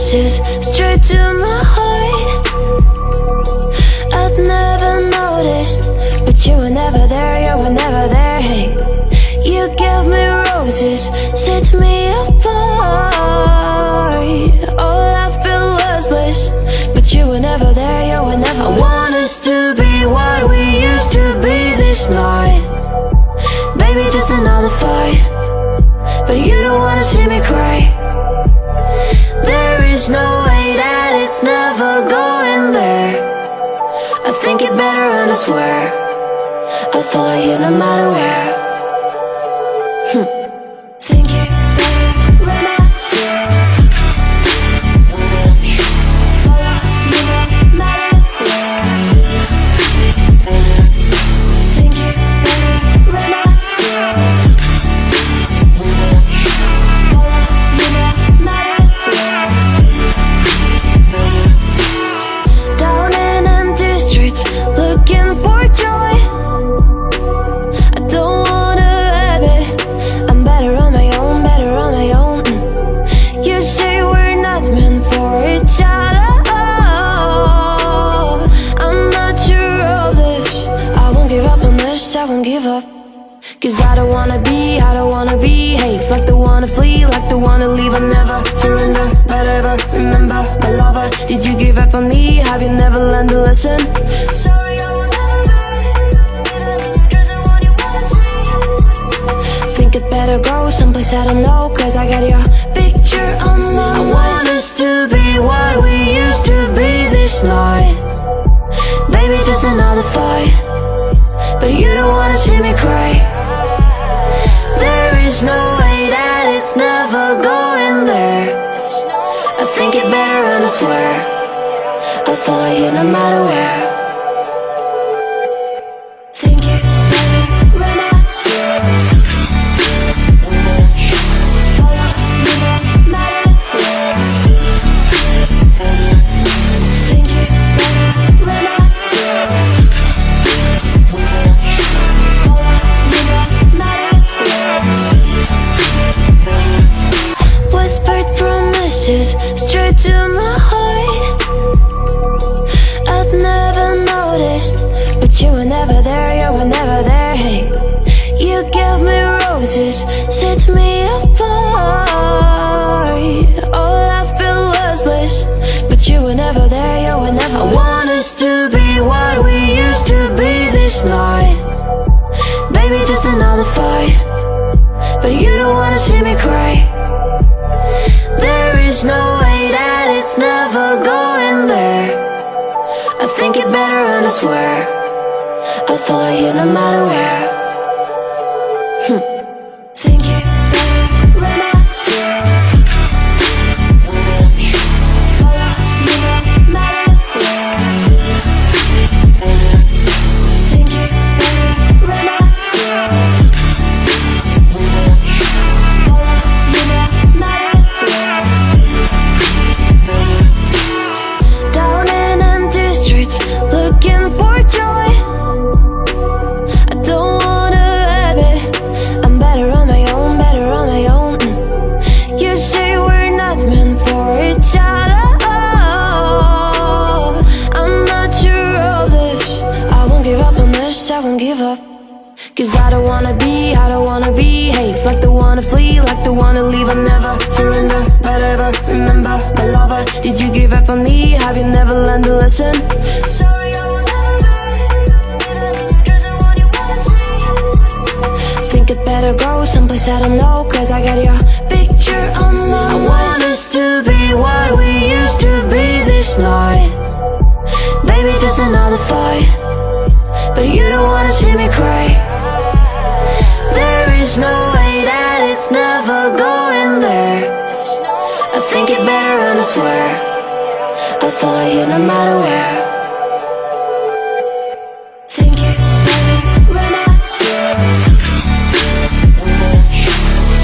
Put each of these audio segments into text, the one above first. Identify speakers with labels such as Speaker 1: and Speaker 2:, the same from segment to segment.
Speaker 1: promises straight to my heart. I'd never noticed, but you were never there, you were never there. Hey, you gave me roses, set me apart. All I felt was bliss, but you were never there, you were never. I want us to be what we used to be this night. Baby, just another fight, but you don't wanna see me cry. There is no way that it's never going there. I think it better and I swear I'll follow you no matter where. Think it better when I swear. Follow you no matter where. Think it better when I swear. Follow you no matter where. Down in empty streets, looking for joy. I don't wanna admit I'm better on my own, better on my own. You say we're not meant for each other. I'm not sure of this. I won't give up on this, I won't give up. Cause I don't wanna be, hey, like the wanna flee, like the wanna leave. I never surrender, but ever remember my lover. Did you give up on me? Have you never learned to listen? Sorry, I will never be, even the one you wanna see. Think it better go someplace I don't know, cause I got your picture on my mind. I want us to be what we used to be this night. Baby, just another fight, but you don't wanna see me cry. There is no way that it's never going there. I think it better and I swear I'll follow you no matter where. Think it better when I swear. Follow you no matter where. Think it better when I swear. Follow you no matter where. Whispered promises straight to my heart. I'd never noticed, but you were never there, you were never there. Hey, you gave me roses, set me apart. All I felt was bliss, but you were never there, you were never. I want us to be what we used to be this night. Baby, just another fight, but you don't wanna see me cry. There is no way that it's never going there. I think it better and I swear I'll follow you no matter where. Think it better when I swear. Follow you no matter where. Think it better when I swear. Follow you no matter where. Down in empty streets, looking for joy. I don't wanna admit I'm better on my own, better on my own. You say we're not meant for each other. I'm not sure of this. I won't give up on this, I won't give up. Cause I don't wanna be, hey, like the wanna flee, like the wanna leave. I never surrender, but ever remember my lover. Did you give up on me? Have you never learned to listen? Sorry, I will never be, even the one you wanna see. Think it better go someplace I don't know, cause I got your picture on my mind. I want us to be what we used to be this night. Baby, just another fight, but you don't wanna see me cry. There is no way that it's never going there. I think it better and I swear I'll follow you no matter where. Think it better when I swear.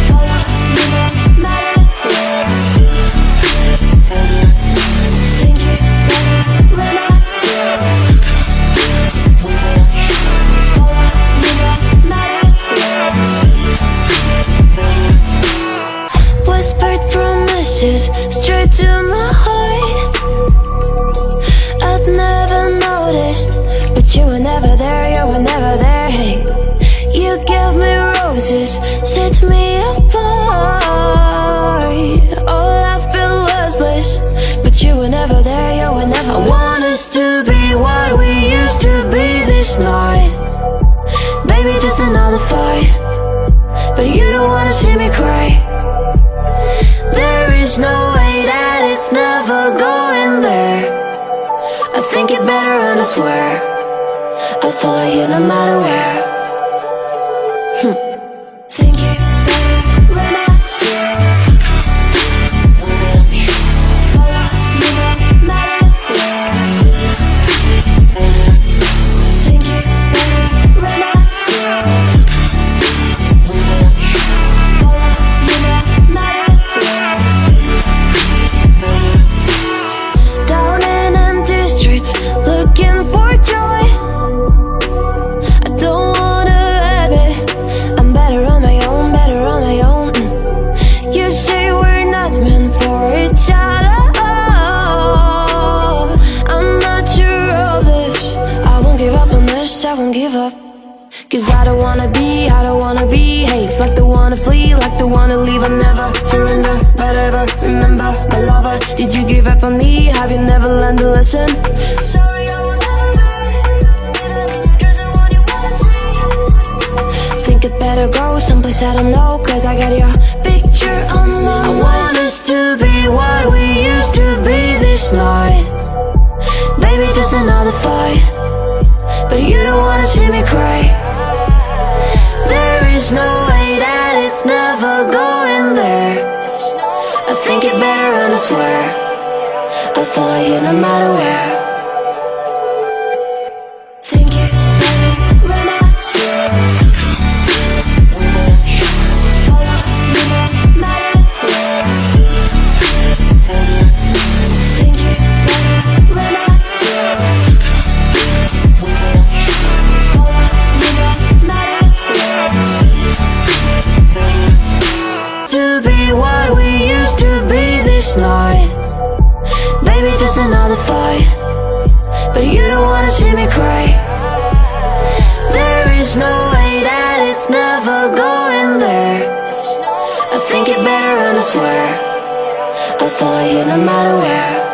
Speaker 1: Follow you no matter where. Think it better when I swear. Follow you no matter where. Whispered promises straight to my heart. but you were never there, you were never there. Hey, you give me roses, set me apart. All I feel was bliss, but you were never there, you were never there. I want us to be what we used to be this night. Baby, just another fight, but you don't wanna see me cry. There is no way that it's never going there. I think it better and I swear I'll follow you no matter where. Think it better when I swear. Follow you no matter where. Think it better when I swear. Follow you no matter where. Down in empty streets, looking for joy. I don't wanna admit I'm better on my own, better on my own. You say we're not meant for each other. I'm not sure of this. I won't give up on this, I won't give up. Cause I don't wanna behave like the one to flee, like the one to leave. I'll never surrender, but ever remember my lover. Did you give up on me? Have you never learned to listen? Sorry, I will never, cause I want you wanna see. Think it better go someplace I don't know, cause I got your picture on my mind. I want us to be what we used to be this night. Baby, just another fight, but you don't wanna see me cry. There is no way that it's never going there. I think it better and I swear I'll follow you no matter where. Think it better when I swear. Follow you no matter where. Think it better when I swear. Follow you no matter where. To be what we used to be this night. Baby, just another fight, but you don't wanna see me cry. There is no way that it's never going there. I think it better and I swear I'll follow you no matter where.